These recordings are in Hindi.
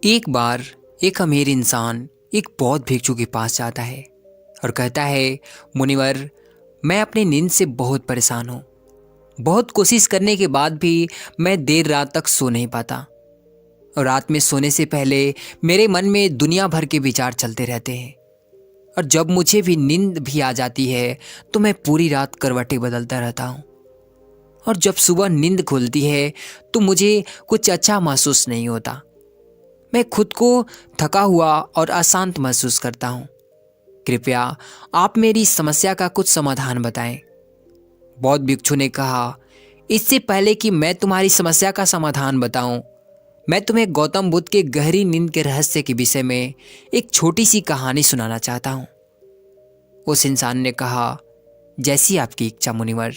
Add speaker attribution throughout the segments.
Speaker 1: एक बार एक अमीर इंसान एक बौद्ध भिक्षु के पास जाता है और कहता है, मुनिवर, मैं अपनी नींद से बहुत परेशान हूँ। बहुत कोशिश करने के बाद भी मैं देर रात तक सो नहीं पाता और रात में सोने से पहले मेरे मन में दुनिया भर के विचार चलते रहते हैं। और जब मुझे भी नींद भी आ जाती है तो मैं पूरी रात करवटें बदलता रहता हूँ। और जब सुबह नींद खुलती है तो मुझे कुछ अच्छा महसूस नहीं होता। मैं खुद को थका हुआ और अशांत महसूस करता हूँ। कृपया आप मेरी समस्या का कुछ समाधान बताएं। बौद्ध भिक्षु ने कहा, इससे पहले कि मैं तुम्हारी समस्या का समाधान बताऊं, मैं तुम्हें गौतम बुद्ध के गहरी नींद के रहस्य के विषय में एक छोटी सी कहानी सुनाना चाहता हूं। उस इंसान ने कहा, जैसी आपकी इच्छा मुनिवर।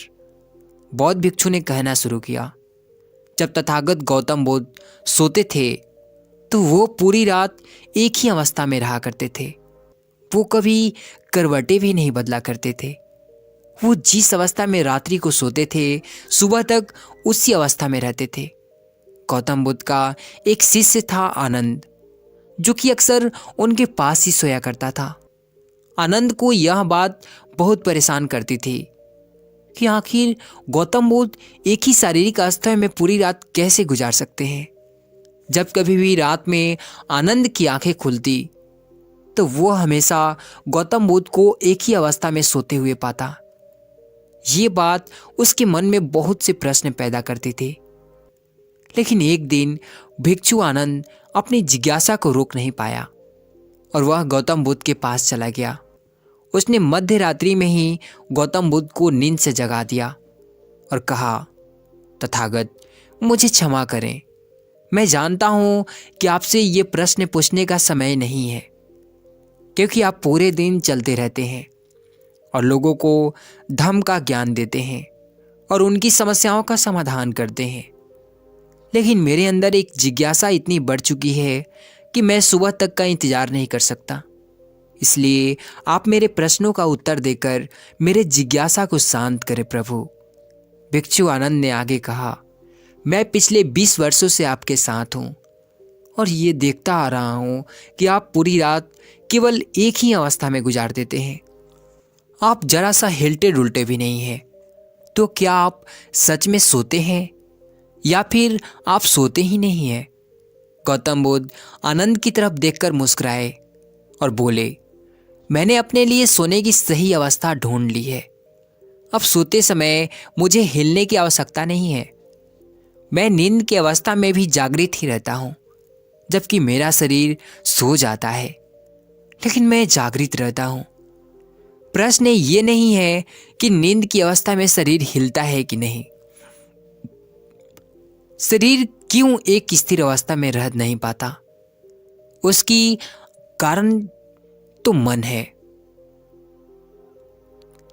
Speaker 1: बौद्ध भिक्षु ने कहना शुरू किया, जब तथागत गौतम बुद्ध सोते थे तो वो पूरी रात एक ही अवस्था में रहा करते थे। वो कभी करवटें भी नहीं बदला करते थे। वो जिस अवस्था में रात्रि को सोते थे सुबह तक उसी अवस्था में रहते थे। गौतम बुद्ध का एक शिष्य था आनंद, जो कि अक्सर उनके पास ही सोया करता था। आनंद को यह बात बहुत परेशान करती थी कि आखिर गौतम बुद्ध एक ही शारीरिक अवस्था में पूरी रात कैसे गुजार सकते हैं। जब कभी भी रात में आनंद की आंखें खुलती तो वो हमेशा गौतम बुद्ध को एक ही अवस्था में सोते हुए पाता। ये बात उसके मन में बहुत से प्रश्न पैदा करती थी। लेकिन एक दिन भिक्षु आनंद अपनी जिज्ञासा को रोक नहीं पाया और वह गौतम बुद्ध के पास चला गया। उसने मध्य रात्रि में ही गौतम बुद्ध को नींद से जगा दिया और कहा, तथागत, मुझे क्षमा करें। मैं जानता हूं कि आपसे ये प्रश्न पूछने का समय नहीं है, क्योंकि आप पूरे दिन चलते रहते हैं और लोगों को धम्म का ज्ञान देते हैं और उनकी समस्याओं का समाधान करते हैं। लेकिन मेरे अंदर एक जिज्ञासा इतनी बढ़ चुकी है कि मैं सुबह तक का इंतजार नहीं कर सकता। इसलिए आप मेरे प्रश्नों का उत्तर देकर मेरे जिज्ञासा को शांत करें प्रभु। भिक्षु आनंद ने आगे कहा, मैं पिछले 20 वर्षों से आपके साथ हूँ और ये देखता आ रहा हूँ कि आप पूरी रात केवल एक ही अवस्था में गुजार देते हैं। आप जरा सा हिलते डुलते भी नहीं हैं। तो क्या आप सच में सोते हैं या फिर आप सोते ही नहीं हैं? गौतम बुद्ध आनंद की तरफ देखकर मुस्कुराए और बोले, मैंने अपने लिए सोने की सही अवस्था ढूंढ ली है। अब सोते समय मुझे हिलने की आवश्यकता नहीं है। मैं नींद की अवस्था में भी जागृत ही रहता हूँ, जबकि मेरा शरीर सो जाता है, लेकिन मैं जागृत रहता हूँ। प्रश्न ये नहीं है कि नींद की अवस्था में शरीर हिलता है कि नहीं। शरीर क्यों एक स्थिर अवस्था में रह नहीं पाता, उसकी कारण तो मन है।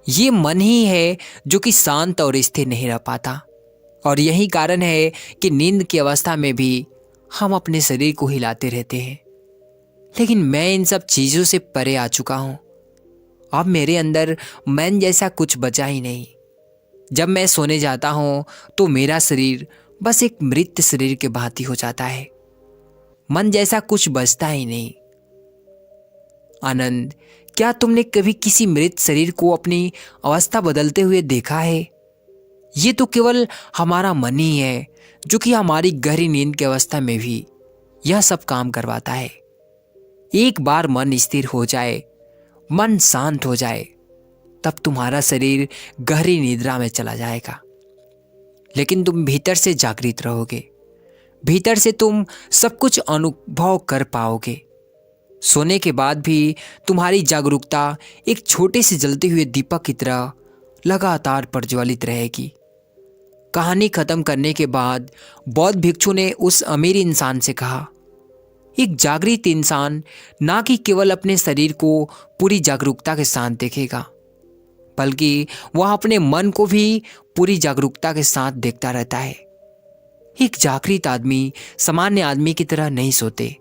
Speaker 1: ये मन ही है जो कि शांत और स्थिर नहीं रह पाता। और यही कारण है कि नींद की अवस्था में भी हम अपने शरीर को हिलाते रहते हैं। लेकिन मैं इन सब चीज़ों से परे आ चुका हूँ। अब मेरे अंदर मन जैसा कुछ बचा ही नहीं। जब मैं सोने जाता हूँ तो मेरा शरीर बस एक मृत शरीर के भांति हो जाता है। मन जैसा कुछ बचता ही नहीं। आनंद, क्या तुमने कभी किसी मृत शरीर को अपनी अवस्था बदलते हुए देखा है? ये तो केवल हमारा मन ही है जो कि हमारी गहरी नींद की अवस्था में भी यह सब काम करवाता है। एक बार मन स्थिर हो जाए, मन शांत हो जाए, तब तुम्हारा शरीर गहरी निद्रा में चला जाएगा। लेकिन तुम भीतर से जागृत रहोगे। भीतर से तुम सब कुछ अनुभव कर पाओगे। सोने के बाद भी तुम्हारी जागरूकता एक छोटे से जलते हुए दीपक की तरह लगातार प्रज्वलित रहेगी। कहानी खत्म करने के बाद बौद्ध भिक्षु ने उस अमीर इंसान से कहा, एक जागृत इंसान ना कि केवल अपने शरीर को पूरी जागरूकता के साथ देखेगा, बल्कि वह अपने मन को भी पूरी जागरूकता के साथ देखता रहता है। एक जागृत आदमी सामान्य आदमी की तरह नहीं सोते।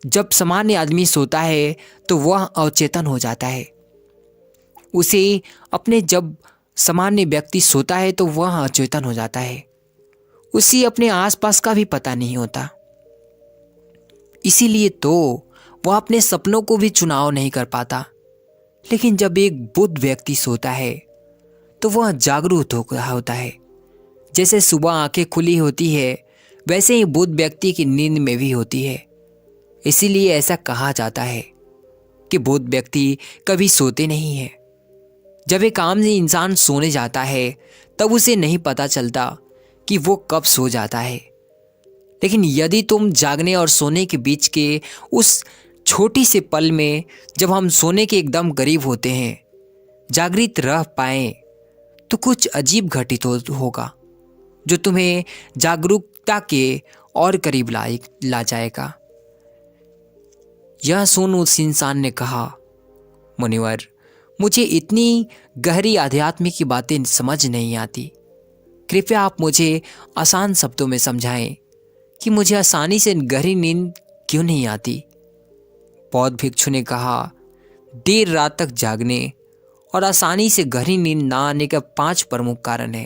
Speaker 1: जब सामान्य आदमी सोता है तो वह अवचेतन हो जाता है। उसे अपने जब सामान्य व्यक्ति सोता है तो वह अचेतन हो जाता है। उसे अपने आसपास का भी पता नहीं होता। इसीलिए तो वह अपने सपनों को भी चुनाव नहीं कर पाता। लेकिन जब एक बुद्ध व्यक्ति सोता है तो वह जागरूक होता है। जैसे सुबह आंखें खुली होती है, वैसे ही बुद्ध व्यक्ति की नींद में भी होती है। इसीलिए ऐसा कहा जाता है कि बुद्ध व्यक्ति कभी सोते नहीं है। जब एक आम इंसान सोने जाता है तब उसे नहीं पता चलता कि वो कब सो जाता है। लेकिन यदि तुम जागने और सोने के बीच के उस छोटी से पल में, जब हम सोने के एकदम करीब होते हैं, जागृत रह पाए तो कुछ अजीब घटित होगा जो तुम्हें जागरूकता के और करीब ला जाएगा। यह सुन उस इंसान ने कहा, मुनिवर, मुझे इतनी गहरी आध्यात्मिक की बातें समझ नहीं आती। कृपया आप मुझे आसान शब्दों में समझाएं कि मुझे आसानी से गहरी नींद क्यों नहीं आती। बौद्ध भिक्षु ने कहा, देर रात तक जागने और आसानी से गहरी नींद ना आने का 5 प्रमुख कारण है।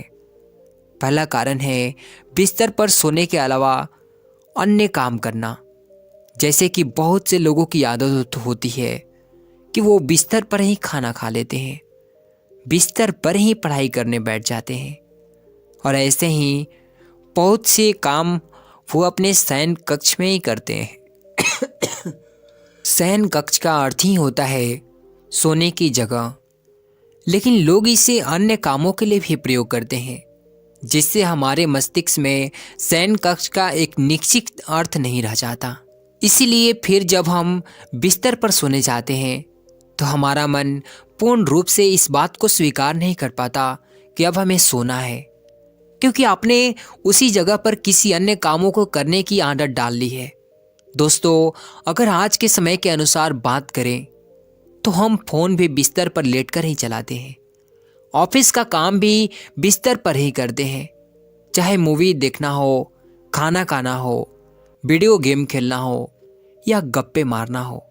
Speaker 1: पहला कारण है बिस्तर पर सोने के अलावा अन्य काम करना। जैसे कि बहुत से लोगों की आदत होती है कि वो बिस्तर पर ही खाना खा लेते हैं, बिस्तर पर ही पढ़ाई करने बैठ जाते हैं, और ऐसे ही बहुत से काम वो अपने शयन कक्ष में ही करते हैं। शयन कक्ष का अर्थ ही होता है सोने की जगह। लेकिन लोग इसे अन्य कामों के लिए भी प्रयोग करते हैं, जिससे हमारे मस्तिष्क में शयन कक्ष का एक निश्चित अर्थ नहीं रह जाता। इसीलिए फिर जब हम बिस्तर पर सोने जाते हैं तो हमारा मन पूर्ण रूप से इस बात को स्वीकार नहीं कर पाता कि अब हमें सोना है, क्योंकि आपने उसी जगह पर किसी अन्य कामों को करने की आदत डाल ली है। दोस्तों, अगर आज के समय के अनुसार बात करें तो हम फोन भी बिस्तर पर लेटकर ही चलाते हैं, ऑफिस का काम भी बिस्तर पर ही करते हैं, चाहे मूवी देखना हो, खाना खाना हो, वीडियो गेम खेलना हो या गप्पे मारना हो।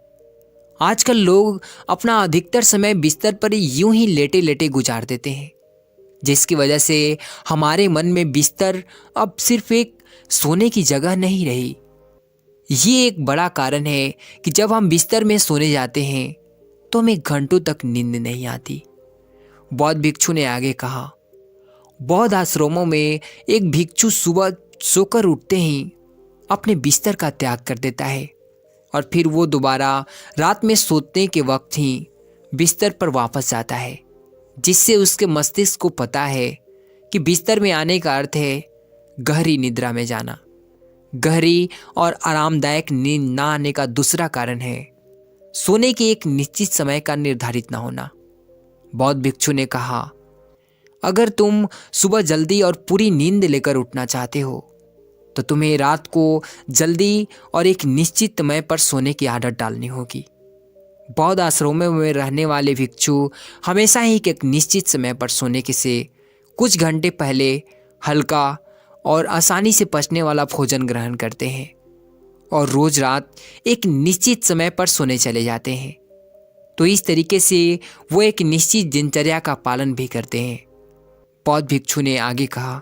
Speaker 1: आजकल लोग अपना अधिकतर समय बिस्तर पर यूं ही लेटे लेटे गुजार देते हैं, जिसकी वजह से हमारे मन में बिस्तर अब सिर्फ एक सोने की जगह नहीं रही। ये एक बड़ा कारण है कि जब हम बिस्तर में सोने जाते हैं तो हमें घंटों तक नींद नहीं आती। बौद्ध भिक्षु ने आगे कहा, बौद्ध आश्रमों में एक भिक्षु सुबह सोकर उठते ही अपने बिस्तर का त्याग कर देता है और फिर वो दोबारा रात में सोने के वक्त ही बिस्तर पर वापस जाता है, जिससे उसके मस्तिष्क को पता है कि बिस्तर में आने का अर्थ है गहरी निद्रा में जाना। गहरी और आरामदायक नींद ना आने का दूसरा कारण है सोने के एक निश्चित समय का निर्धारित न होना। बौद्ध भिक्षु ने कहा, अगर तुम सुबह जल्दी और पूरी नींद लेकर उठना चाहते हो तो तुम्हें रात को जल्दी और एक निश्चित समय पर सोने की आदत डालनी होगी। बौद्ध आश्रमों में रहने वाले भिक्षु हमेशा ही एक निश्चित समय पर सोने के से कुछ घंटे पहले हल्का और आसानी से पचने वाला भोजन ग्रहण करते हैं और रोज रात एक निश्चित समय पर सोने चले जाते हैं। तो इस तरीके से वो एक निश्चित दिनचर्या का पालन भी करते हैं। बौद्ध भिक्षु ने आगे कहा,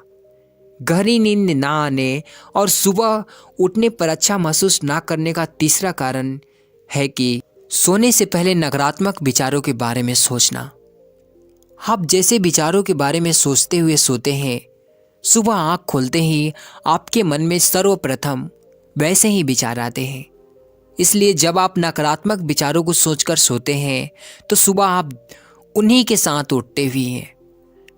Speaker 1: गहरी नींद ना आने और सुबह उठने पर अच्छा महसूस ना करने का तीसरा कारण है कि सोने से पहले नकारात्मक विचारों के बारे में सोचना। आप जैसे विचारों के बारे में सोचते हुए सोते हैं, सुबह आँख खोलते ही आपके मन में सर्वप्रथम वैसे ही विचार आते हैं। इसलिए जब आप नकारात्मक विचारों को सोचकर सोते हैं तो सुबह आप उन्हीं के साथ उठते भी हैं।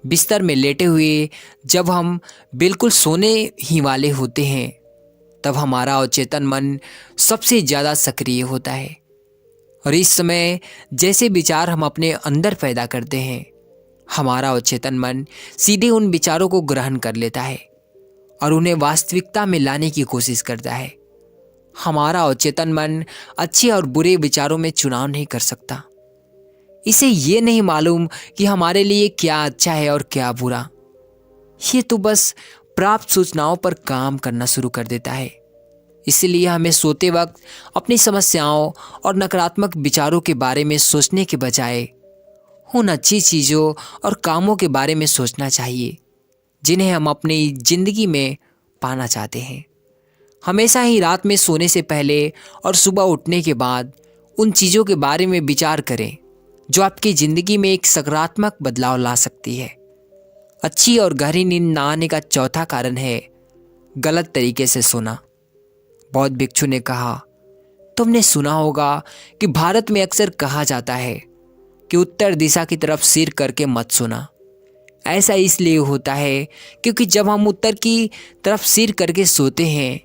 Speaker 1: बिस्तर में लेटे हुए जब हम बिल्कुल सोने ही वाले होते हैं तब हमारा अवचेतन मन सबसे ज़्यादा सक्रिय होता है, और इस समय जैसे विचार हम अपने अंदर पैदा करते हैं, हमारा अवचेतन मन सीधे उन विचारों को ग्रहण कर लेता है और उन्हें वास्तविकता में लाने की कोशिश करता है। हमारा अवचेतन मन अच्छे और बुरे विचारों में चुनाव नहीं कर सकता। इसे ये नहीं मालूम कि हमारे लिए क्या अच्छा है और क्या बुरा। ये तो बस प्राप्त सूचनाओं पर काम करना शुरू कर देता है। इसलिए हमें सोते वक्त अपनी समस्याओं और नकारात्मक विचारों के बारे में सोचने के बजाय उन अच्छी चीज़ों और कामों के बारे में सोचना चाहिए जिन्हें हम अपनी जिंदगी में पाना चाहते हैं। हमेशा ही रात में सोने से पहले और सुबह उठने के बाद उन चीज़ों के बारे में विचार करें जो आपकी ज़िंदगी में एक सकारात्मक बदलाव ला सकती है। अच्छी और गहरी नींद ना आने का चौथा कारण है गलत तरीके से सोना। बौद्ध भिक्षु ने कहा, तुमने सुना होगा कि भारत में अक्सर कहा जाता है कि उत्तर दिशा की तरफ सिर करके मत सोना। ऐसा इसलिए होता है क्योंकि जब हम उत्तर की तरफ सिर करके सोते हैं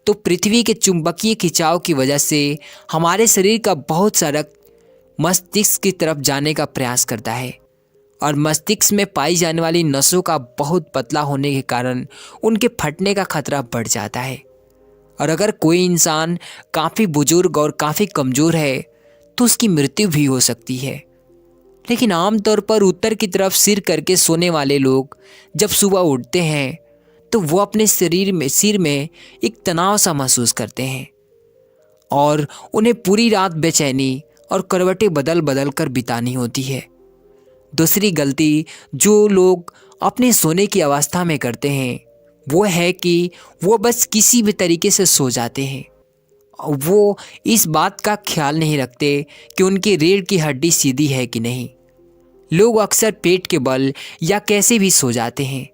Speaker 1: तो पृथ्वी के चुंबकीय खिंचाव की वजह से हमारे शरीर का बहुत सा रक्त मस्तिष्क की तरफ जाने का प्रयास करता है और मस्तिष्क में पाई जाने वाली नसों का बहुत पतला होने के कारण उनके फटने का खतरा बढ़ जाता है। और अगर कोई इंसान काफ़ी बुजुर्ग और काफ़ी कमज़ोर है तो उसकी मृत्यु भी हो सकती है। लेकिन आमतौर पर उत्तर की तरफ सिर करके सोने वाले लोग जब सुबह उठते हैं तो वो अपने सिर में एक तनाव सा महसूस करते हैं और उन्हें पूरी रात बेचैनी और करवटें बदल बदल कर बितानी होती है। दूसरी गलती जो लोग अपने सोने की अवस्था में करते हैं वो है कि वो बस किसी भी तरीके से सो जाते हैं। वो इस बात का ख्याल नहीं रखते कि उनकी रीढ़ की हड्डी सीधी है कि नहीं। लोग अक्सर पेट के बल या कैसे भी सो जाते हैं,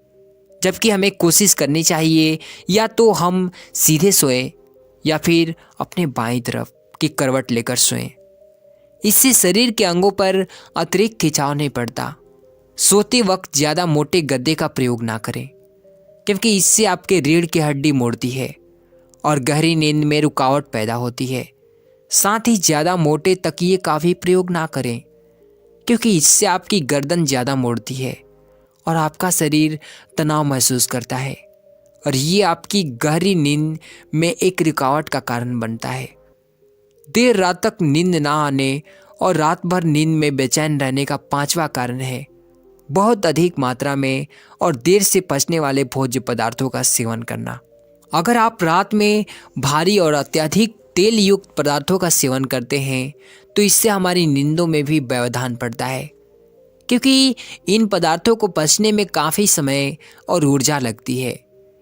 Speaker 1: जबकि हमें कोशिश करनी चाहिए या तो हम सीधे सोएं या फिर अपने बाईं तरफ की करवट लेकर सोएं। इससे शरीर के अंगों पर अतिरिक्त खिंचाव नहीं पड़ता। सोते वक्त ज़्यादा मोटे गद्दे का प्रयोग ना करें क्योंकि इससे आपके रीढ़ की हड्डी मुड़ती है और गहरी नींद में रुकावट पैदा होती है। साथ ही ज़्यादा मोटे तकिए का भी प्रयोग ना करें क्योंकि इससे आपकी गर्दन ज़्यादा मुड़ती है और आपका शरीर तनाव महसूस करता है और ये आपकी गहरी नींद में एक रुकावट का कारण बनता है। देर रात तक नींद ना आने और रात भर नींद में बेचैन रहने का पांचवा कारण है बहुत अधिक मात्रा में और देर से पचने वाले भोज्य पदार्थों का सेवन करना। अगर आप रात में भारी और अत्यधिक तेल युक्त पदार्थों का सेवन करते हैं तो इससे हमारी नींदों में भी व्यवधान पड़ता है क्योंकि इन पदार्थों को पचने में काफ़ी समय और ऊर्जा लगती है।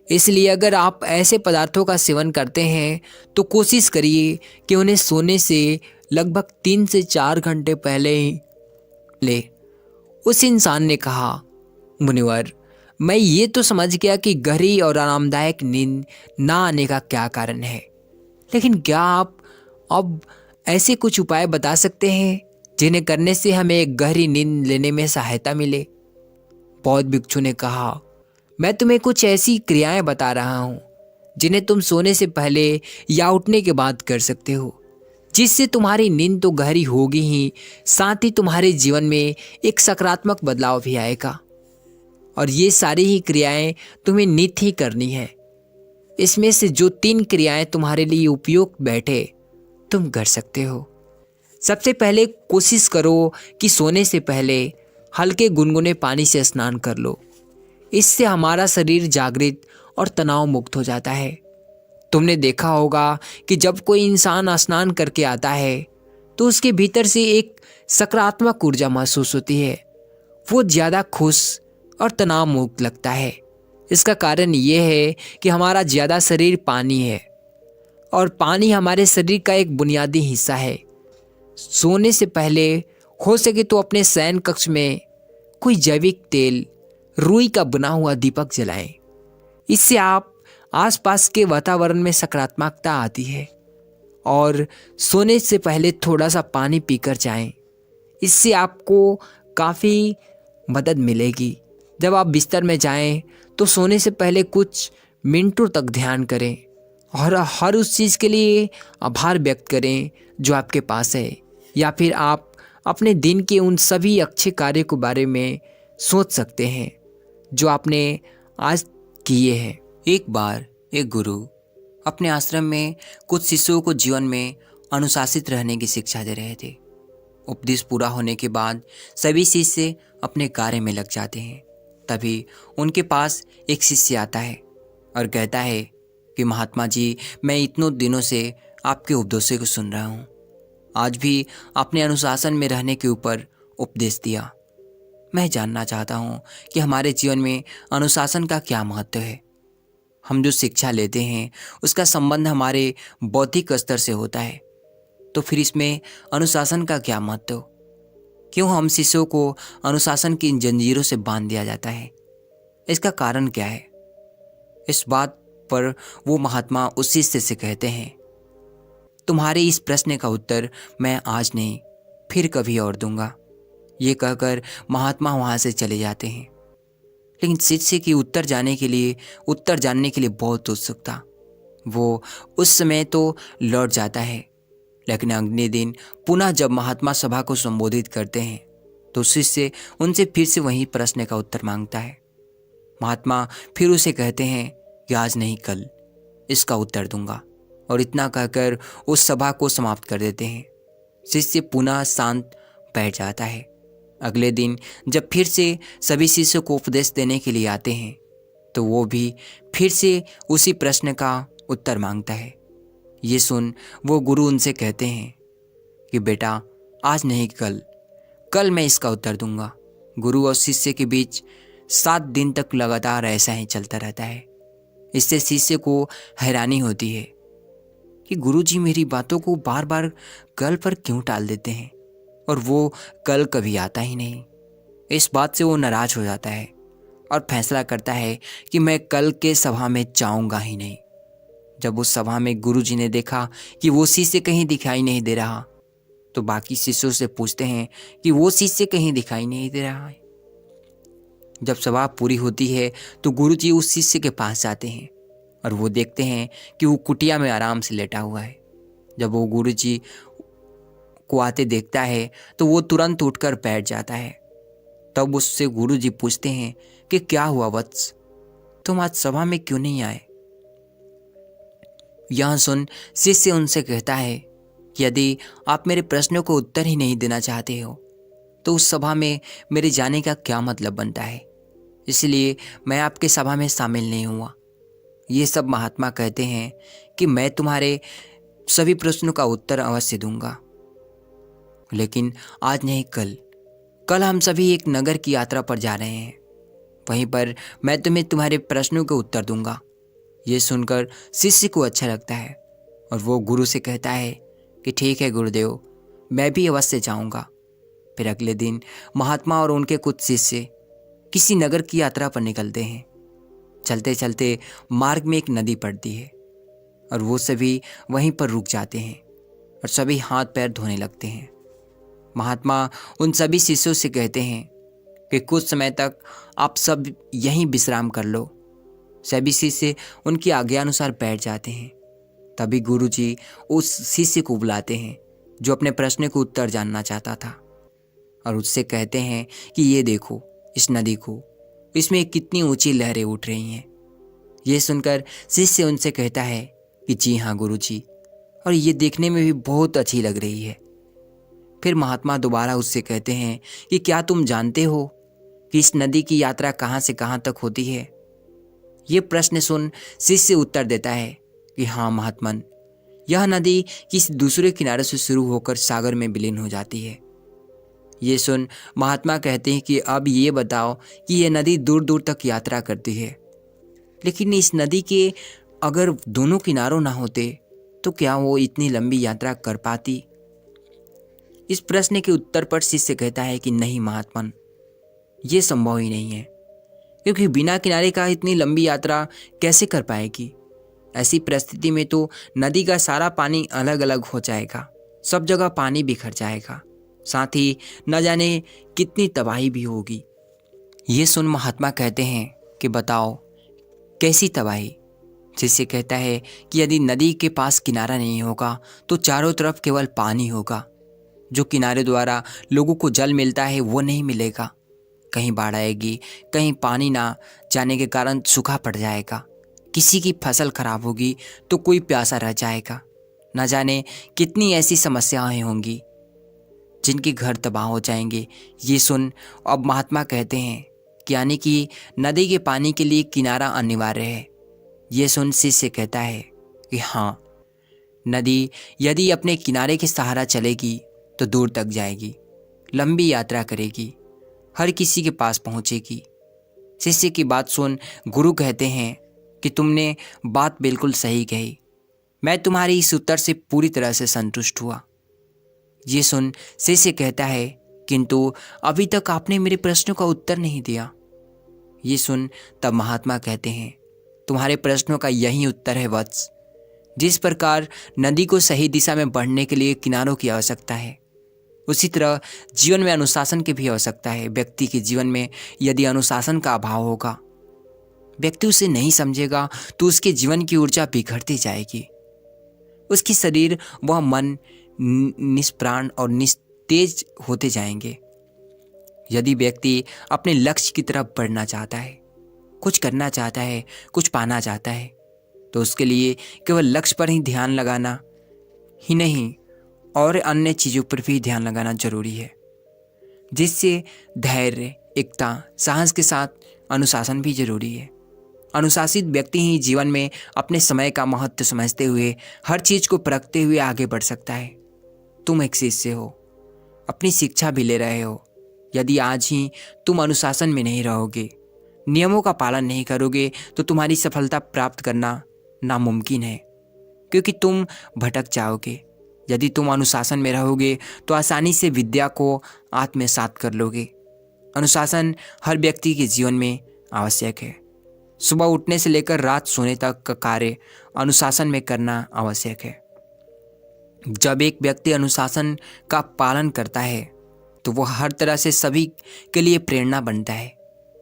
Speaker 1: इसलिए अगर आप ऐसे पदार्थों का सेवन करते हैं तो कोशिश करिए कि उन्हें सोने से लगभग 3 से 4 घंटे पहले ही ले। उस इंसान ने कहा, मुनिवर, मैं ये तो समझ गया कि गहरी और आरामदायक नींद ना आने का क्या कारण है, लेकिन क्या आप अब ऐसे कुछ उपाय बता सकते हैं जिन्हें करने से हमें एक गहरी नींद लेने में सहायता मिले? बौद्ध भिक्षु ने कहा, मैं तुम्हें कुछ ऐसी क्रियाएं बता रहा हूँ जिन्हें तुम सोने से पहले या उठने के बाद कर सकते हो, जिससे तुम्हारी नींद तो गहरी होगी ही, साथ ही तुम्हारे जीवन में एक सकारात्मक बदलाव भी आएगा। और ये सारी ही क्रियाएं तुम्हें नित ही करनी है। इसमें से जो 3 क्रियाएं तुम्हारे लिए उपयुक्त बैठे तुम कर सकते हो। सबसे पहले कोशिश करो कि सोने से पहले हल्के गुनगुने पानी से स्नान कर लो। इससे हमारा शरीर जागृत और तनाव मुक्त हो जाता है। तुमने देखा होगा कि जब कोई इंसान स्नान करके आता है तो उसके भीतर से एक सकारात्मक ऊर्जा महसूस होती है। वो ज़्यादा खुश और तनाव मुक्त लगता है। इसका कारण ये है कि हमारा ज़्यादा शरीर पानी है और पानी हमारे शरीर का एक बुनियादी हिस्सा है। सोने से पहले हो सके तो अपने शयन कक्ष में कोई जैविक तेल, रुई का बना हुआ दीपक जलाएं। इससे आप आसपास के वातावरण में सकारात्मकता आती है। और सोने से पहले थोड़ा सा पानी पीकर जाएं। इससे आपको काफ़ी मदद मिलेगी। जब आप बिस्तर में जाएं तो सोने से पहले कुछ मिनटों तक ध्यान करें और हर उस चीज़ के लिए आभार व्यक्त करें जो आपके पास है, या फिर आप अपने दिन के उन सभी अच्छे कार्य के बारे में सोच सकते हैं जो आपने आज किए हैं। एक बार एक गुरु अपने आश्रम में कुछ शिष्यों को जीवन में अनुशासित रहने की शिक्षा दे रहे थे। उपदेश पूरा होने के बाद सभी शिष्य अपने कार्य में लग जाते हैं। तभी उनके पास एक शिष्य आता है और कहता है कि महात्मा जी, मैं इतनों दिनों से आपके उपदेशों को सुन रहा हूँ। आज भी आपने अनुशासन में रहने के ऊपर उपदेश दिया। मैं जानना चाहता हूँ कि हमारे जीवन में अनुशासन का क्या महत्व है। हम जो शिक्षा लेते हैं उसका संबंध हमारे बौद्धिक स्तर से होता है, तो फिर इसमें अनुशासन का क्या महत्व? क्यों हम शिष्यों को अनुशासन की इन जंजीरों से बांध दिया जाता है? इसका कारण क्या है? इस बात पर वो महात्मा उस शिष्य से कहते हैं, तुम्हारे इस प्रश्न का उत्तर मैं आज नहीं फिर कभी और दूंगा। ये कहकर महात्मा वहां से चले जाते हैं। लेकिन शिष्य की उत्तर जानने के लिए बहुत उत्सुक था। वो उस समय तो लौट जाता है, लेकिन अगले दिन पुनः जब महात्मा सभा को संबोधित करते हैं तो शिष्य उनसे फिर से वही प्रश्न का उत्तर मांगता है। महात्मा फिर उसे कहते हैं कि आज नहीं कल इसका उत्तर दूंगा, और इतना कहकर उस सभा को समाप्त कर देते हैं। शिष्य पुनः शांत बैठ जाता है। अगले दिन जब फिर से सभी शिष्यों को उपदेश देने के लिए आते हैं तो वो भी फिर से उसी प्रश्न का उत्तर मांगता है। ये सुन वो गुरु उनसे कहते हैं कि बेटा आज नहीं कल मैं इसका उत्तर दूंगा। गुरु और शिष्य के बीच 7 दिन तक लगातार ऐसा ही चलता रहता है। इससे शिष्य को हैरानी होती है कि गुरुजी मेरी बातों को बार बार कल पर क्यों टाल देते हैं, और वो कल कभी आता ही नहीं। इस बात से वो नाराज हो जाता है और फैसला करता है कि मैं कल के सभा में जाऊंगा ही नहीं। जब उस सभा में गुरुजी ने देखा कि वो शिष्य कहीं दिखाई नहीं दे रहा, तो बाकी शिष्यों से पूछते हैं कि वो शिष्य कहीं दिखाई नहीं दे रहा है। जब सभा पूरी होती है तो गुरुजी उस शिष्य के पास जाते हैं और वो देखते हैं कि वो कुटिया में आराम से लेटा हुआ है। जब वो गुरुजी को आते देखता है तो वो तुरंत उठकर बैठ जाता है। तब उससे गुरुजी पूछते हैं कि क्या हुआ वत्स, तुम आज सभा में क्यों नहीं आए? यह सुन शिष्य उनसे कहता है कि यदि आप मेरे प्रश्नों को उत्तर ही नहीं देना चाहते हो तो उस सभा में मेरे जाने का क्या मतलब बनता है, इसलिए मैं आपके सभा में शामिल नहीं हुआ। ये सब महात्मा कहते हैं कि मैं तुम्हारे सभी प्रश्नों का उत्तर अवश्य दूंगा, लेकिन आज नहीं कल हम सभी एक नगर की यात्रा पर जा रहे हैं। वहीं पर मैं तुम्हें तुम्हारे प्रश्नों के उत्तर दूंगा। ये सुनकर शिष्य को अच्छा लगता है और वो गुरु से कहता है कि ठीक है गुरुदेव, मैं भी अवश्य जाऊंगा। फिर अगले दिन महात्मा और उनके कुछ शिष्य किसी नगर की यात्रा पर निकलते हैं। चलते चलते मार्ग में एक नदी पड़ती है और वो सभी वहीं पर रुक जाते हैं और सभी हाथ पैर धोने लगते हैं। महात्मा उन सभी शिष्यों से कहते हैं कि कुछ समय तक आप सब यहीं विश्राम कर लो। सभी शिष्य उनकी आज्ञा अनुसार बैठ जाते हैं। तभी गुरुजी उस शिष्य को बुलाते हैं जो अपने प्रश्न को उत्तर जानना चाहता था, और उससे कहते हैं कि ये देखो इस नदी को, इसमें कितनी ऊंची लहरें उठ रही हैं। ये सुनकर शिष्य उनसे कहता है कि जी हाँ गुरुजी, और ये देखने में भी बहुत अच्छी लग रही है। फिर महात्मा दोबारा उससे कहते हैं कि क्या तुम जानते हो कि इस नदी की यात्रा कहाँ से कहाँ तक होती है? ये प्रश्न सुन शिष्य उत्तर देता है कि हाँ महात्मन, यह नदी किसी दूसरे किनारे से शुरू होकर सागर में विलीन हो जाती है। ये सुन महात्मा कहते हैं कि अब ये बताओ कि यह नदी दूर दूर तक यात्रा करती है, लेकिन इस नदी के अगर दोनों किनारों ना होते तो क्या वो इतनी लंबी यात्रा कर पाती? इस प्रश्न के उत्तर पर शिष्य कहता है कि नहीं महात्मन, ये संभव ही नहीं है, क्योंकि बिना किनारे का इतनी लंबी यात्रा कैसे कर पाएगी? ऐसी परिस्थिति में तो नदी का सारा पानी अलग अलग हो जाएगा, सब जगह पानी बिखर जाएगा, साथ ही न जाने कितनी तबाही भी होगी। ये सुन महात्मा कहते हैं कि बताओ कैसी तबाही? शिष्य कहता है कि यदि नदी के पास किनारा नहीं होगा तो चारों तरफ केवल पानी होगा। जो किनारे द्वारा लोगों को जल मिलता है वो नहीं मिलेगा। कहीं बाढ़ आएगी, कहीं पानी ना जाने के कारण सूखा पड़ जाएगा, किसी की फसल खराब होगी तो कोई प्यासा रह जाएगा। न जाने कितनी ऐसी समस्याएं होंगी जिनके घर तबाह हो जाएंगे। ये सुन अब महात्मा कहते हैं कि यानी कि नदी के पानी के लिए किनारा अनिवार्य है। ये सुन शिष्य कहता है कि हाँ, नदी यदि अपने किनारे के सहारा चलेगी तो दूर तक जाएगी, लंबी यात्रा करेगी, हर किसी के पास पहुंचेगी। शिष्य की बात सुन गुरु कहते हैं कि तुमने बात बिल्कुल सही कही। मैं तुम्हारी इस उत्तर से पूरी तरह से संतुष्ट हुआ। ये सुन शिष्य कहता है, किंतु अभी तक आपने मेरे प्रश्नों का उत्तर नहीं दिया। ये सुन तब महात्मा कहते हैं, तुम्हारे प्रश्नों का यही उत्तर है वत्स। जिस प्रकार नदी को सही दिशा में बढ़ने के लिए किनारों की आवश्यकता है, उसी तरह जीवन में अनुशासन की भी आवश्यकता है। व्यक्ति के जीवन में यदि अनुशासन का अभाव होगा, व्यक्ति उसे नहीं समझेगा, तो उसके जीवन की ऊर्जा बिखरती जाएगी। उसकी शरीर व मन निष्प्राण और निस्तेज होते जाएंगे। यदि व्यक्ति अपने लक्ष्य की तरफ बढ़ना चाहता है, कुछ करना चाहता है, कुछ पाना चाहता है, तो उसके लिए केवल लक्ष्य पर ही ध्यान लगाना ही नहीं और अन्य चीज़ों पर भी ध्यान लगाना जरूरी है, जिससे धैर्य, एकता, साहस के साथ अनुशासन भी जरूरी है। अनुशासित व्यक्ति ही जीवन में अपने समय का महत्व समझते हुए हर चीज को परखते हुए आगे बढ़ सकता है। तुम एक शिष्य हो, अपनी शिक्षा भी ले रहे हो। यदि आज ही तुम अनुशासन में नहीं रहोगे, नियमों का पालन नहीं करोगे, तो तुम्हारी सफलता प्राप्त करना नामुमकिन है, क्योंकि तुम भटक जाओगे। यदि तुम अनुशासन में रहोगे तो आसानी से विद्या को आत्मसात कर लोगे। अनुशासन हर व्यक्ति के जीवन में आवश्यक है। सुबह उठने से लेकर रात सोने तक का कार्य अनुशासन में करना आवश्यक है। जब एक व्यक्ति अनुशासन का पालन करता है तो वह हर तरह से सभी के लिए प्रेरणा बनता है।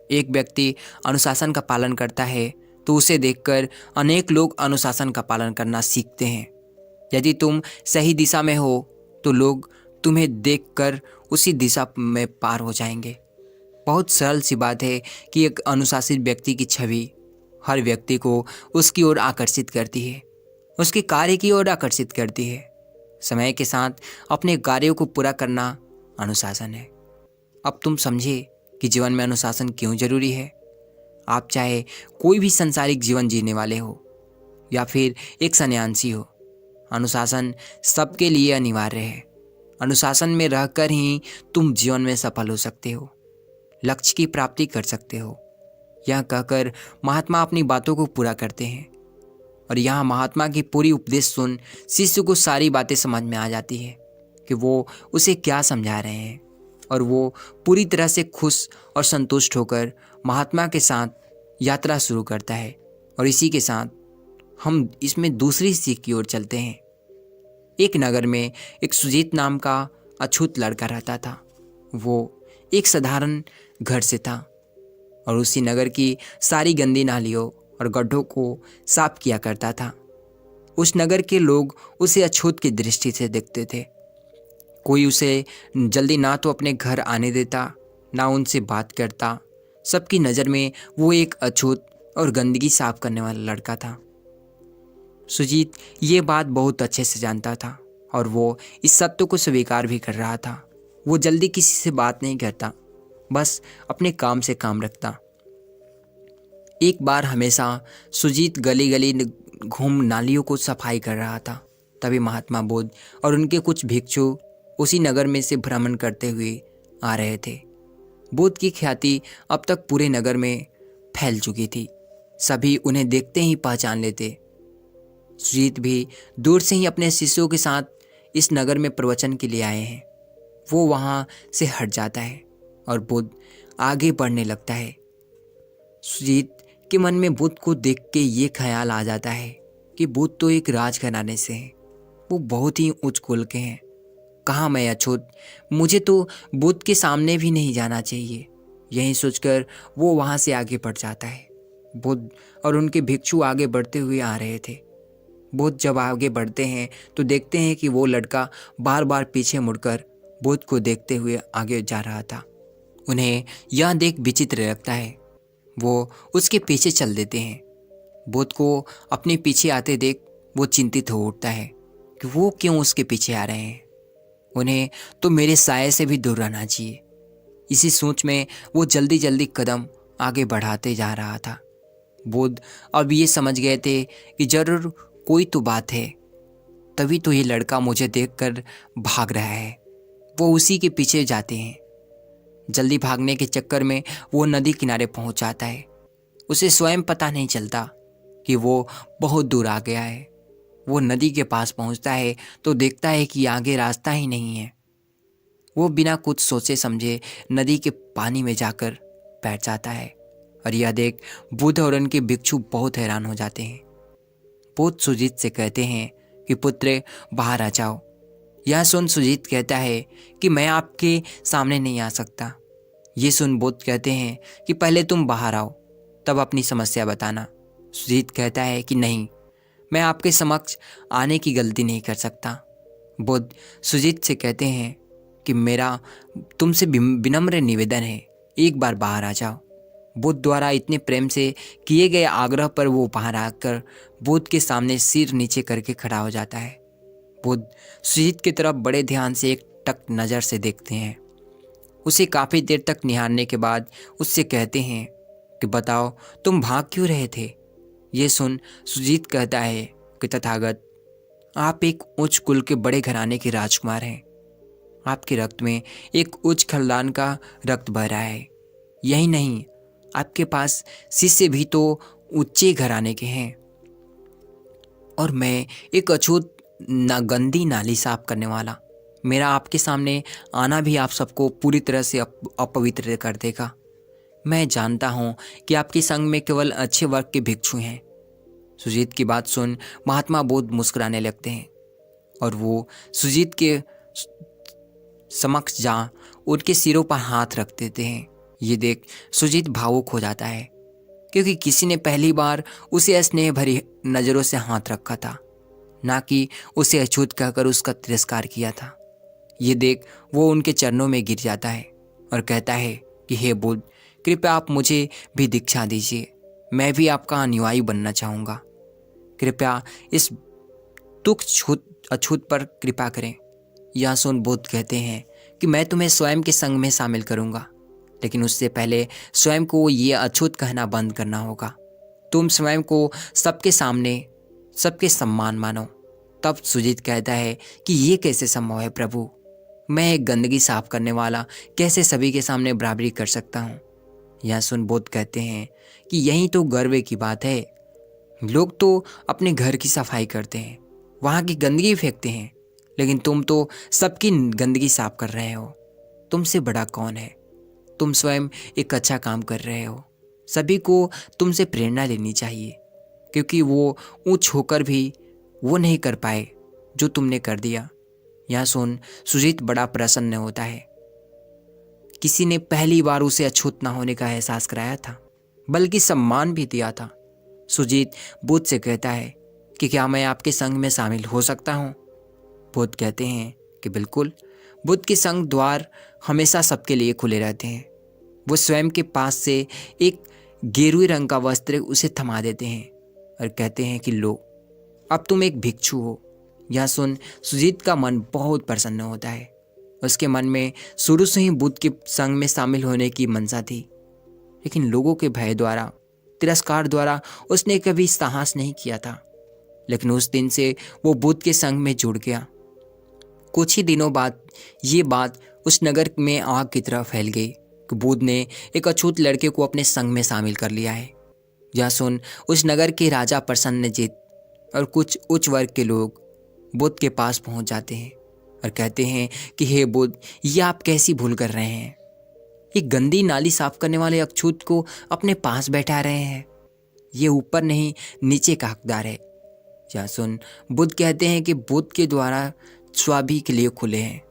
Speaker 1: एक व्यक्ति अनुशासन का पालन करता है तो उसे देखकर अनेक लोग अनुशासन का पालन करना सीखते हैं। यदि तुम सही दिशा में हो तो लोग तुम्हें देखकर उसी दिशा में पार हो जाएंगे। बहुत सरल सी बात है कि एक अनुशासित व्यक्ति की छवि हर व्यक्ति को उसकी ओर आकर्षित करती है, उसके कार्य की ओर आकर्षित करती है। समय के साथ अपने कार्यों को पूरा करना अनुशासन है। अब तुम समझे कि जीवन में अनुशासन क्यों जरूरी है। आप चाहे कोई भी संसारिक जीवन जीने वाले हो या फिर एक सन्यासी हो, अनुशासन सबके लिए अनिवार्य है। अनुशासन में रहकर ही तुम जीवन में सफल हो सकते हो, लक्ष्य की प्राप्ति कर सकते हो। यह कहकर महात्मा अपनी बातों को पूरा करते हैं और यहाँ महात्मा की पूरी उपदेश सुन शिष्य को सारी बातें समझ में आ जाती है कि वो उसे क्या समझा रहे हैं, और वो पूरी तरह से खुश और संतुष्ट होकर महात्मा के साथ यात्रा शुरू करता है। और इसी के साथ हम इसमें दूसरी सीख की ओर चलते हैं। एक नगर में एक सुजीत नाम का अछूत लड़का रहता था। वो एक साधारण घर से था और उसी नगर की सारी गंदी नालियों और गड्ढों को साफ किया करता था। उस नगर के लोग उसे अछूत की दृष्टि से देखते थे। कोई उसे जल्दी ना तो अपने घर आने देता, ना उनसे बात करता। सबकी नज़र में वो एक अछूत और गंदगी साफ करने वाला लड़का था। सुजीत ये बात बहुत अच्छे से जानता था और वो इस सत्य को स्वीकार भी कर रहा था। वो जल्दी किसी से बात नहीं करता, बस अपने काम से काम रखता। एक बार हमेशा सुजीत गली गली घूम नालियों को सफाई कर रहा था। तभी महात्मा बुद्ध और उनके कुछ भिक्षु उसी नगर में से भ्रमण करते हुए आ रहे थे। बुद्ध की ख्याति अब तक पूरे नगर में फैल चुकी थी। सभी उन्हें देखते ही पहचान लेते। सुजीत भी दूर से ही अपने शिष्यों के साथ इस नगर में प्रवचन के लिए आए हैं। वो वहाँ से हट जाता है और बुद्ध आगे बढ़ने लगता है। सुजीत के मन में बुद्ध को देख के ये ख्याल आ जाता है कि बुद्ध तो एक राजघराने से हैं, वो बहुत ही उच्च कुल के हैं। कहाँ मैं अछूत, मुझे तो बुद्ध के सामने भी नहीं जाना चाहिए। यही सोचकर वो वहाँ से आगे बढ़ जाता है। बुद्ध और उनके भिक्षु आगे बढ़ते हुए आ रहे थे। बुद्ध जब आगे बढ़ते हैं तो देखते हैं कि वो लड़का बार बार पीछे मुड़कर बुद्ध को देखते हुए आगे जा रहा था। उन्हें यह देख विचित्र लगता है। वो उसके पीछे चल देते हैं। बुद्ध को अपने पीछे आते देख वो चिंतित हो उठता है कि वो क्यों उसके पीछे आ रहे हैं। उन्हें तो मेरे साये से भी दूर रहना चाहिए। इसी सोच में वो जल्दी जल्दी कदम आगे बढ़ाते जा रहा था। बुद्ध अब ये समझ गए थे कि जरूर कोई तो बात है, तभी तो ये लड़का मुझे देखकर भाग रहा है। वो उसी के पीछे जाते हैं। जल्दी भागने के चक्कर में वो नदी किनारे पहुंच जाता है। उसे स्वयं पता नहीं चलता कि वो बहुत दूर आ गया है। वो नदी के पास पहुंचता है तो देखता है कि आगे रास्ता ही नहीं है। वो बिना कुछ सोचे समझे नदी के पानी में जाकर बैठ जाता है और यह देख बुद्ध और उनके भिक्षु बहुत हैरान हो जाते हैं। बुद्ध सुजीत से कहते हैं कि पुत्र बाहर आ जाओ। यह सुन सुजीत कहता है कि मैं आपके सामने नहीं आ सकता। ये सुन बुद्ध कहते हैं कि पहले तुम बाहर आओ, तब अपनी समस्या बताना। सुजीत कहता है कि नहीं, मैं आपके समक्ष आने की गलती नहीं कर सकता। बुद्ध सुजीत से कहते हैं कि मेरा तुमसे विनम्र निवेदन है, एक बार बाहर आ जाओ। बुद्ध द्वारा इतने प्रेम से किए गए आग्रह पर वो बाहर आकर बुद्ध के सामने सिर नीचे करके खड़ा हो जाता है। बुद्ध सुजीत की तरफ बड़े ध्यान से एक टक नज़र से देखते हैं। उसे काफ़ी देर तक निहारने के बाद उससे कहते हैं कि बताओ तुम भाग क्यों रहे थे। ये सुन सुजीत कहता है कि तथागत, आप एक उच्च कुल के बड़े घराने के राजकुमार हैं। आपके रक्त में एक उच्च खानदान का रक्त बह रहा है। यही नहीं, आपके पास शिष्य भी तो ऊंचे घराने के हैं और मैं एक अछूत गंदी नाली साफ करने वाला। मेरा आपके सामने आना भी आप सबको पूरी तरह से अपवित्र कर देगा। मैं जानता हूँ कि आपके संग में केवल अच्छे वर्ग के भिक्षु हैं। सुजीत की बात सुन महात्मा बुद्ध मुस्कुराने लगते हैं और वो सुजीत के समक्ष जा उनके सिरों पर हाथ रख देते हैं। ये देख सुजीत भावुक हो जाता है क्योंकि किसी ने पहली बार उसे स्नेह भरी नज़रों से हाथ रखा था, ना कि उसे अछूत कहकर उसका तिरस्कार किया था। ये देख वो उनके चरणों में गिर जाता है और कहता है कि हे बुद्ध, कृपया आप मुझे भी दीक्षा दीजिए। मैं भी आपका अनुयायी बनना चाहूँगा। कृपया इस तुच्छ अछूत पर कृपा करें। यह सुन बुद्ध कहते हैं कि मैं तुम्हें स्वयं के संग में शामिल करूँगा, लेकिन उससे पहले स्वयं को ये अछूत कहना बंद करना होगा। तुम स्वयं को सबके सामने सबके सम्मान मानो। तब सुजीत कहता है कि ये कैसे संभव है प्रभु, मैं एक गंदगी साफ करने वाला कैसे सभी के सामने बराबरी कर सकता हूँ। यह सुन बुद्ध कहते हैं कि यही तो गर्व की बात है। लोग तो अपने घर की सफाई करते हैं, वहाँ की गंदगी फेंकते हैं, लेकिन तुम तो सबकी गंदगी साफ कर रहे हो। तुमसे बड़ा कौन है? तुम स्वयं एक अच्छा काम कर रहे हो। सभी को तुमसे प्रेरणा लेनी चाहिए, क्योंकि वो ऊंच होकर भी वो नहीं कर पाए जो तुमने कर दिया। यह सुन सुजीत बड़ा प्रसन्न होता है। किसी ने पहली बार उसे अछूत न होने का एहसास कराया था, बल्कि सम्मान भी दिया था। सुजीत बुद्ध से कहता है कि क्या मैं आपके संग में शामिल हो सकता हूँ? बुद्ध कहते हैं कि बिल्कुल। बुद्ध के संग द्वार हमेशा सबके लिए खुले रहते हैं। वो स्वयं के पास से एक गेरुए रंग का वस्त्र उसे थमा देते हैं और कहते हैं कि लो, अब तुम एक भिक्षु हो। यह सुन सुजीत का मन बहुत प्रसन्न होता है। उसके मन में शुरू से ही बुद्ध के संग में शामिल होने की मनसा थी, लेकिन लोगों के भय द्वारा, तिरस्कार द्वारा उसने कभी साहस नहीं किया था। लेकिन उस दिन से वो बुद्ध के संग में जुड़ गया। कुछ ही दिनों बाद ये बात उस नगर में आग की तरह फैल गई कि बुद्ध ने एक अछूत लड़के को अपने संग में शामिल कर लिया है। यह सुन उस नगर के राजा प्रसन्नजित और कुछ उच्च वर्ग के लोग बुद्ध के पास पहुंच जाते हैं और कहते हैं कि हे बुद्ध, ये आप कैसी भूल कर रहे हैं? ये गंदी नाली साफ करने वाले अछूत को अपने पास बैठा रहे हैं। ये ऊपर नहीं नीचे का हकदार है। यह सुन बुद्ध कहते हैं कि बुद्ध के द्वारा सभी के लिए खुले हैं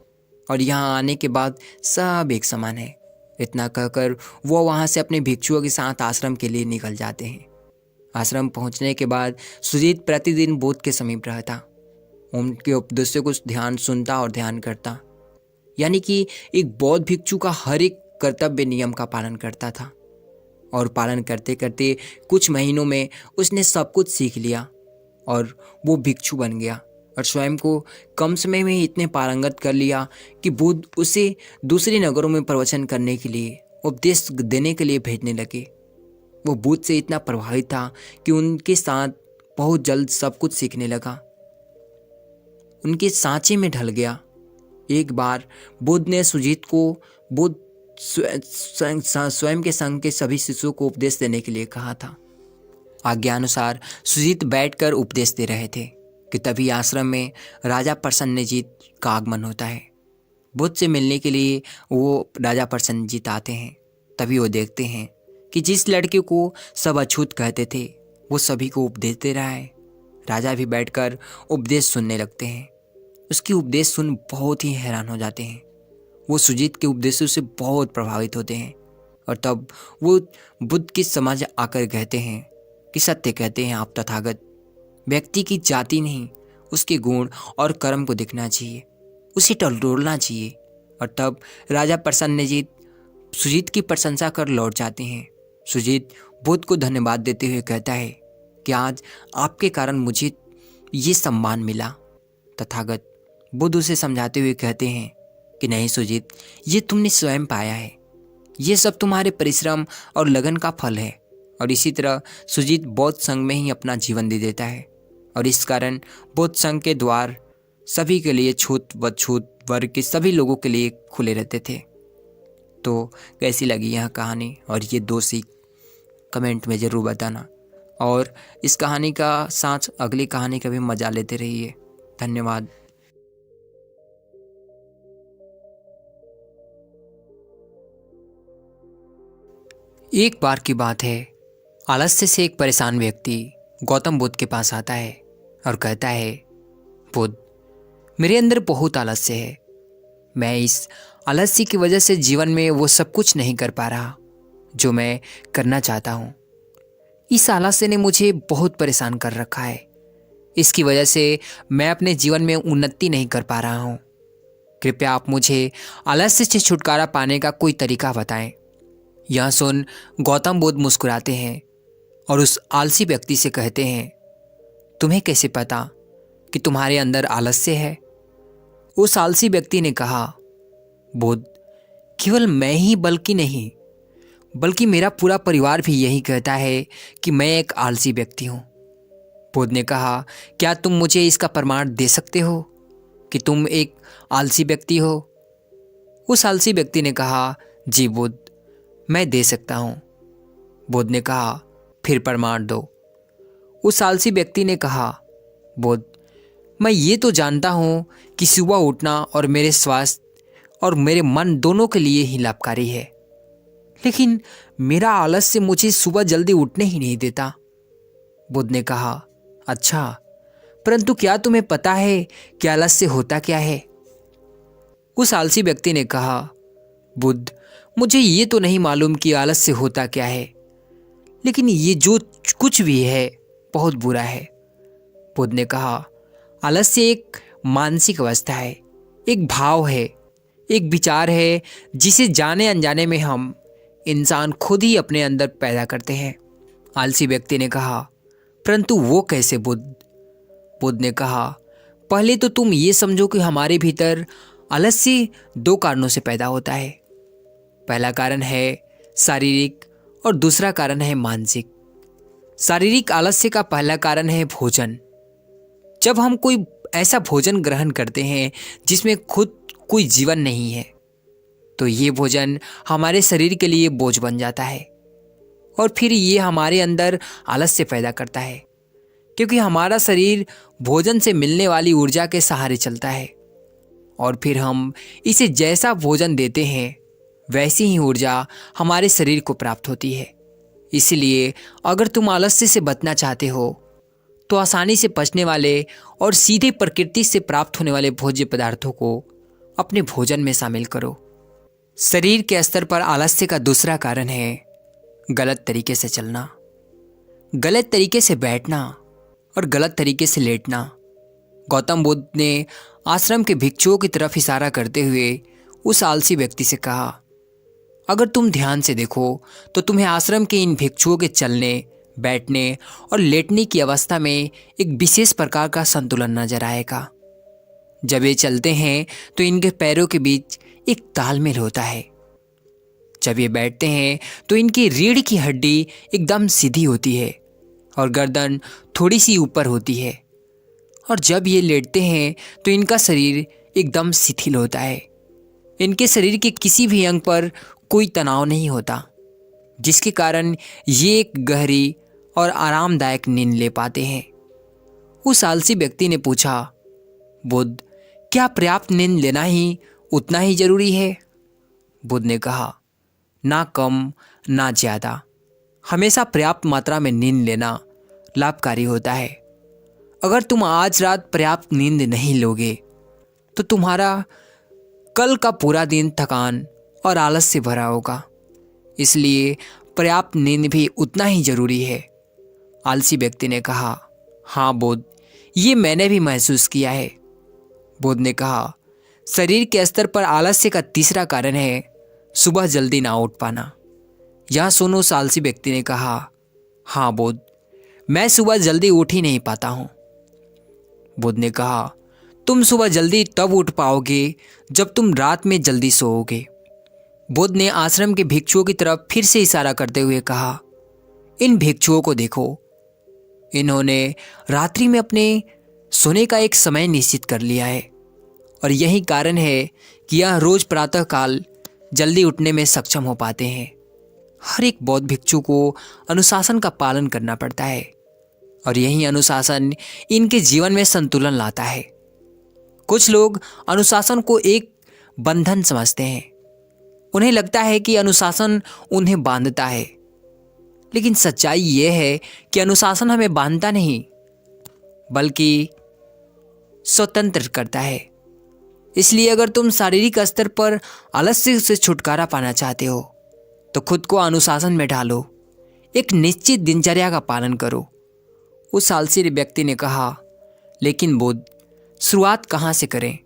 Speaker 1: और यहाँ आने के बाद सब एक समान है। इतना कहकर वो वहाँ से अपने भिक्षुओं के साथ आश्रम के लिए निकल जाते हैं। आश्रम पहुँचने के बाद सुजीत प्रतिदिन बुद्ध के समीप रहता, उनके उपदेशों को ध्यान सुनता और ध्यान करता। यानी कि एक बौद्ध भिक्षु का हर एक कर्तव्य नियम का पालन करता था। और पालन करते करते कुछ महीनों में उसने सब कुछ सीख लिया और वो भिक्षु बन गया और स्वयं को कम समय में ही इतने पारंगत कर लिया कि बुद्ध उसे दूसरे नगरों में प्रवचन करने के लिए, उपदेश देने के लिए भेजने लगे। वो बुद्ध से इतना प्रभावित था कि उनके साथ बहुत जल्द सब कुछ सीखने लगा, उनके सांचे में ढल गया। एक बार बुद्ध ने सुजीत को बुद्ध स्वयं के संग के सभी शिष्यों को उपदेश देने के लिए कहा था। आज्ञानुसार सुजीत बैठकर उपदेश दे रहे थे कि तभी आश्रम में राजा प्रसन्नजीत का आगमन होता है। बुद्ध से मिलने के लिए वो राजा प्रसन्नजीत आते हैं। तभी वो देखते हैं कि जिस लड़के को सब अछूत कहते थे वो सभी को उपदेश दे रहा है। राजा भी बैठकर उपदेश सुनने लगते हैं। उसकी उपदेश सुन बहुत ही हैरान हो जाते हैं। वो सुजीत के उपदेशों से बहुत प्रभावित होते हैं और तब वो बुद्ध की समझ आकर कहते हैं कि सत्य कहते हैं आप तथागत, व्यक्ति की जाति नहीं उसके गुण और कर्म को देखना चाहिए, उसे टटोलना चाहिए। और तब राजा प्रसन्नजीत सुजीत की प्रशंसा कर लौट जाते हैं। सुजीत बुद्ध को धन्यवाद देते हुए कहता है कि आज आपके कारण मुझे ये सम्मान मिला। तथागत बुद्ध उसे समझाते हुए कहते हैं कि नहीं सुजीत, ये तुमने स्वयं पाया है, ये सब तुम्हारे परिश्रम और लगन का फल है। और इसी तरह सुजीत बौद्ध संघ में ही अपना जीवन दे देता है और इस कारण बौद्ध संघ के द्वार सभी के लिए छूत व छूत वर्ग के सभी लोगों के लिए खुले रहते थे। तो कैसी लगी यह कहानी और ये 2 सीख कमेंट में ज़रूर बताना और इस कहानी का साथ अगली कहानी का भी मजा लेते रहिए। धन्यवाद। एक बार की बात है, आलस्य से एक परेशान व्यक्ति गौतम बुद्ध के पास आता है और कहता है, बुद्ध, मेरे अंदर बहुत आलस्य है। मैं इस आलस्य की वजह से जीवन में वो सब कुछ नहीं कर पा रहा जो मैं करना चाहता हूँ। इस आलस्य ने मुझे बहुत परेशान कर रखा है। इसकी वजह से मैं अपने जीवन में उन्नति नहीं कर पा रहा हूँ। कृपया आप मुझे आलस्य से छुटकारा पाने का कोई तरीका बताएं। यह सुन गौतम बुद्ध मुस्कुराते हैं और उस आलसी व्यक्ति से कहते हैं, तुम्हें कैसे पता कि तुम्हारे अंदर आलस्य है? उस आलसी व्यक्ति ने कहा, बुद्ध, केवल मैं ही बल्कि नहीं, बल्कि मेरा पूरा परिवार भी यही कहता है कि मैं एक आलसी व्यक्ति हूँ। बुद्ध ने कहा, क्या तुम मुझे इसका प्रमाण दे सकते हो कि तुम एक आलसी व्यक्ति हो? उस आलसी व्यक्ति ने कहा, जी बुद्ध, मैं दे सकता हूँ। बुद्ध ने कहा, फिर प्रमाण दो। उस आलसी व्यक्ति ने कहा, बुद्ध, मैं ये तो जानता हूँ कि सुबह उठना और मेरे स्वास्थ्य और मेरे मन दोनों के लिए ही लाभकारी है, लेकिन मेरा आलस्य मुझे सुबह जल्दी उठने ही नहीं देता। बुद्ध ने कहा, अच्छा, परंतु क्या तुम्हें पता है कि आलस्य होता क्या है? उस आलसी व्यक्ति ने कहा, बुद्ध, मुझे ये तो नहीं मालूम कि आलस्य होता क्या है, लेकिन ये जो कुछ भी है बहुत बुरा है। बुद्ध ने कहा, आलस्य एक मानसिक अवस्था है, एक भाव है, एक विचार है जिसे जाने अनजाने में हम इंसान खुद ही अपने अंदर पैदा करते हैं। आलसी व्यक्ति ने कहा, परंतु वो कैसे बुद्ध? बुद्ध ने कहा, पहले तो तुम ये समझो कि हमारे भीतर आलस्य 2 कारणों से पैदा होता है। पहला कारण है शारीरिक और दूसरा कारण है मानसिक। शारीरिक आलस्य का पहला कारण है भोजन। जब हम कोई ऐसा भोजन ग्रहण करते हैं जिसमें खुद कोई जीवन नहीं है, तो ये भोजन हमारे शरीर के लिए बोझ बन जाता है और फिर ये हमारे अंदर आलस्य पैदा करता है, क्योंकि हमारा शरीर भोजन से मिलने वाली ऊर्जा के सहारे चलता है और फिर हम इसे जैसा भोजन देते हैं वैसी ही ऊर्जा हमारे शरीर को प्राप्त होती है। इसलिए अगर तुम आलस्य से बचना चाहते हो तो आसानी से पचने वाले और सीधे प्रकृति से प्राप्त होने वाले भोज्य पदार्थों को अपने भोजन में शामिल करो। शरीर के स्तर पर आलस्य का दूसरा कारण है गलत तरीके से चलना, गलत तरीके से बैठना और गलत तरीके से लेटना। गौतम बुद्ध ने आश्रम के भिक्षुओं की तरफ इशारा करते हुए उस आलसी व्यक्ति से कहा, अगर तुम ध्यान से देखो तो तुम्हें आश्रम के इन भिक्षुओं के चलने, बैठने और लेटने की अवस्था में एक विशेष प्रकार का संतुलन नजर आएगा। जब ये चलते हैं तो इनके पैरों के बीच एक तालमेल होता है। जब ये बैठते हैं तो इनकी रीढ़ की हड्डी एकदम सीधी होती है और गर्दन थोड़ी सी ऊपर होती है, और जब ये लेटते हैं तो इनका शरीर एकदम शिथिल होता है। इनके शरीर के किसी भी अंग पर कोई तनाव नहीं होता, जिसके कारण ये एक गहरी और आरामदायक नींद ले पाते हैं। उस आलसी व्यक्ति ने पूछा, बुद्ध, क्या पर्याप्त नींद लेना ही उतना ही जरूरी है? बुद्ध ने कहा, ना कम ना ज्यादा, हमेशा पर्याप्त मात्रा में नींद लेना लाभकारी होता है। अगर तुम आज रात पर्याप्त नींद नहीं लोगे तो तुम्हारा कल का पूरा दिन थकान और आलस से भरा होगा। इसलिए पर्याप्त नींद भी उतना ही जरूरी है। आलसी व्यक्ति ने कहा, हाँ बुद्ध, ये मैंने भी महसूस किया है। बुद्ध ने कहा, शरीर के स्तर पर आलस्य का तीसरा कारण है सुबह जल्दी ना उठ पाना। यह सुनो उस आलसी व्यक्ति ने कहा, हाँ बुद्ध, मैं सुबह जल्दी उठ ही नहीं पाता हूँ। बुद्ध ने कहा, तुम सुबह जल्दी तब उठ पाओगे जब तुम रात में जल्दी सोओगे। बुद्ध ने आश्रम के भिक्षुओं की तरफ फिर से इशारा करते हुए कहा, इन भिक्षुओं को देखो, इन्होंने रात्रि में अपने सोने का एक समय निश्चित कर लिया है और यही कारण है कि यह रोज प्रातःकाल जल्दी उठने में सक्षम हो पाते हैं। हर एक बौद्ध भिक्षु को अनुशासन का पालन करना पड़ता है और यही अनुशासन इनके जीवन में संतुलन लाता है। कुछ लोग अनुशासन को एक बंधन समझते हैं। उन्हें लगता है कि अनुशासन उन्हें बांधता है, लेकिन सच्चाई यह है कि अनुशासन हमें बांधता नहीं बल्कि स्वतंत्र करता है। इसलिए अगर तुम शारीरिक स्तर पर आलस्य से छुटकारा पाना चाहते हो तो खुद को अनुशासन में ढालो, एक निश्चित दिनचर्या का पालन करो। उस आलसी व्यक्ति ने कहा, लेकिन बुद्ध, शुरुआत कहाँ से करें?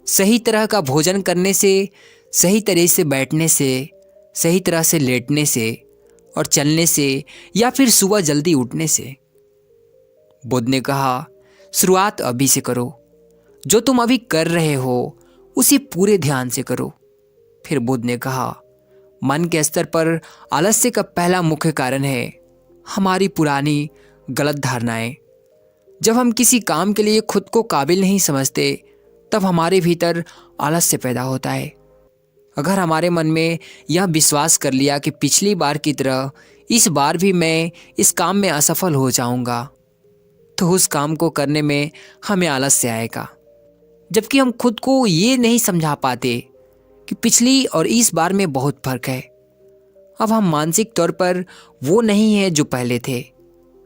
Speaker 1: सही तरह का भोजन करने से, सही तरह से बैठने से, सही तरह से लेटने से और चलने से, या फिर सुबह जल्दी उठने से? बुद्ध ने कहा, शुरुआत अभी से करो। जो तुम अभी कर रहे हो उसी पूरे ध्यान से करो। फिर बुद्ध ने कहा, मन के स्तर पर आलस्य का पहला मुख्य कारण है हमारी पुरानी गलत धारणाएं। जब हम किसी काम के लिए खुद को काबिल नहीं समझते तब हमारे भीतर आलस्य पैदा होता है। अगर हमारे मन में यह विश्वास कर लिया कि पिछली बार की तरह इस बार भी मैं इस काम में असफल हो जाऊंगा, तो उस काम को करने में हमें आलस्य आएगा। जबकि हम खुद को ये नहीं समझा पाते कि पिछली और इस बार में बहुत फर्क है। अब हम मानसिक तौर पर वो नहीं है जो पहले थे।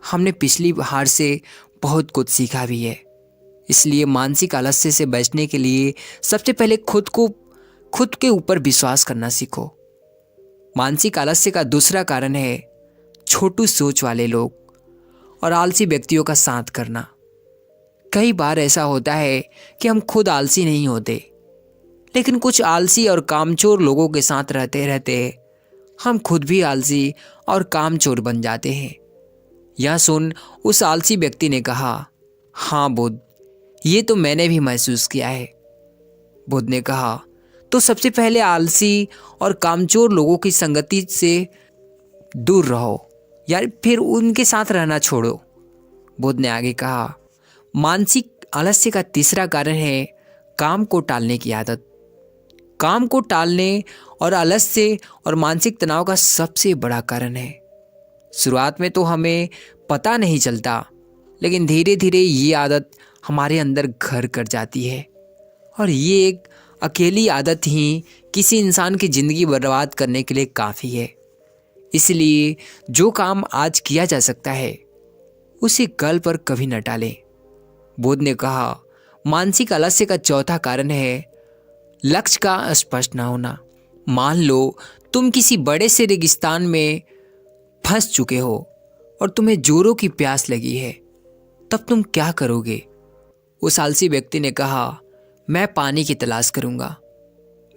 Speaker 1: हमने पिछली हार से बहुत कुछ सीखा भी है। इसलिए मानसिक आलस्य से बचने के लिए सबसे पहले खुद के ऊपर विश्वास करना सीखो। मानसिक आलस्य का दूसरा कारण है छोटू सोच वाले लोग और आलसी व्यक्तियों का साथ करना। कई बार ऐसा होता है कि हम खुद आलसी नहीं होते, लेकिन कुछ आलसी और कामचोर लोगों के साथ रहते रहते हम खुद भी आलसी और कामचोर बन जाते हैं। यह सुन उस आलसी व्यक्ति ने कहा, हाँ बुद्ध, ये तो मैंने भी महसूस किया है। बुद्ध ने कहा, तो सबसे पहले आलसी और कामचोर लोगों की संगति से दूर रहो या फिर उनके साथ रहना छोड़ो। बुद्ध ने आगे कहा, मानसिक आलस्य का तीसरा कारण है काम को टालने की आदत। काम को टालने और आलस्य और मानसिक तनाव का सबसे बड़ा कारण है। शुरुआत में तो हमें पता नहीं चलता, लेकिन धीरे धीरे ये आदत हमारे अंदर घर कर जाती है और ये एक अकेली आदत ही किसी इंसान की ज़िंदगी बर्बाद करने के लिए काफ़ी है। इसलिए जो काम आज किया जा सकता है उसे कल पर कभी न टालें। बुद्ध ने कहा, मानसिक आलस्य का चौथा कारण है लक्ष्य का स्पष्ट ना होना। मान लो तुम किसी बड़े से रेगिस्तान में फंस चुके हो और तुम्हें जोरों की प्यास लगी है, तब तुम क्या करोगे? उस आलसी व्यक्ति ने कहा, मैं पानी की तलाश करूंगा।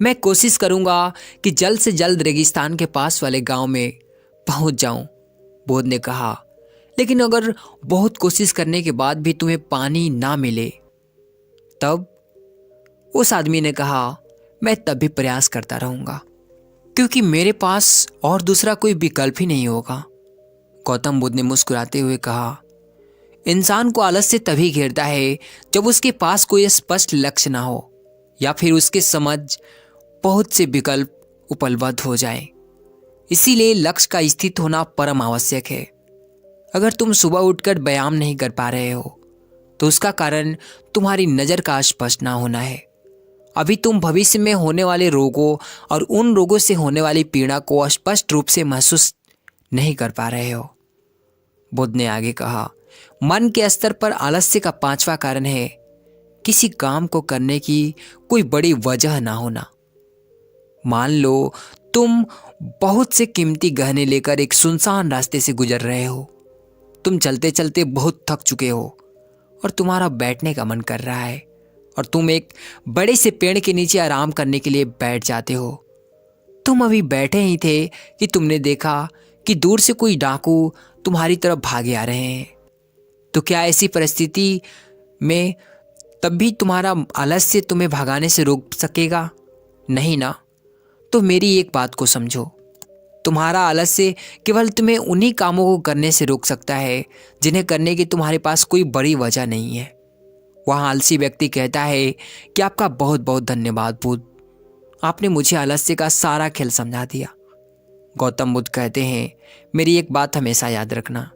Speaker 1: मैं कोशिश करूंगा कि जल्द से जल्द रेगिस्तान के पास वाले गांव में पहुंच जाऊं। बुद्ध ने कहा, लेकिन अगर बहुत कोशिश करने के बाद भी तुम्हें पानी ना मिले तब? उस आदमी ने कहा, मैं तब भी प्रयास करता रहूंगा, क्योंकि मेरे पास और दूसरा कोई विकल्प ही नहीं होगा। गौतम बुद्ध ने मुस्कुराते हुए कहा, इंसान को आलस्य तभी घेरता है जब उसके पास कोई स्पष्ट लक्ष्य ना हो या फिर उसके समझ बहुत से विकल्प उपलब्ध हो जाए। इसीलिए लक्ष्य का स्थित होना परम आवश्यक है। अगर तुम सुबह उठकर व्यायाम नहीं कर पा रहे हो तो उसका कारण तुम्हारी नज़र का स्पष्ट ना होना है। अभी तुम भविष्य में होने वाले रोगों और उन रोगों से होने वाली पीड़ा को स्पष्ट रूप से महसूस नहीं कर पा रहे हो। बुद्ध ने आगे कहा, मन के स्तर पर आलस्य का पांचवा कारण है किसी काम को करने की कोई बड़ी वजह ना होना। मान लो तुम बहुत से कीमती गहने लेकर एक सुनसान रास्ते से गुजर रहे हो। तुम चलते चलते बहुत थक चुके हो और तुम्हारा बैठने का मन कर रहा है और तुम एक बड़े से पेड़ के नीचे आराम करने के लिए बैठ जाते हो। तुम अभी बैठे ही थे कि तुमने देखा कि दूर से कोई डाकू तुम्हारी तरफ भागे आ रहे हैं। तो क्या ऐसी परिस्थिति में तब भी तुम्हारा आलस्य तुम्हें भगाने से रोक सकेगा? नहीं ना। तो मेरी एक बात को समझो, तुम्हारा आलस्य केवल तुम्हें उन्हीं कामों को करने से रोक सकता है जिन्हें करने की तुम्हारे पास कोई बड़ी वजह नहीं है। वहाँ आलसी व्यक्ति कहता है कि आपका बहुत बहुत धन्यवाद बुद्ध, आपने मुझे आलस्य का सारा खेल समझा दिया। गौतम बुद्ध कहते हैं, मेरी एक बात हमेशा याद रखना,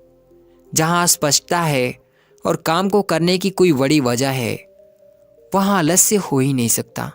Speaker 1: जहाँ स्पष्टता है और काम को करने की कोई बड़ी वजह है वहाँ आलस्य हो ही नहीं सकता।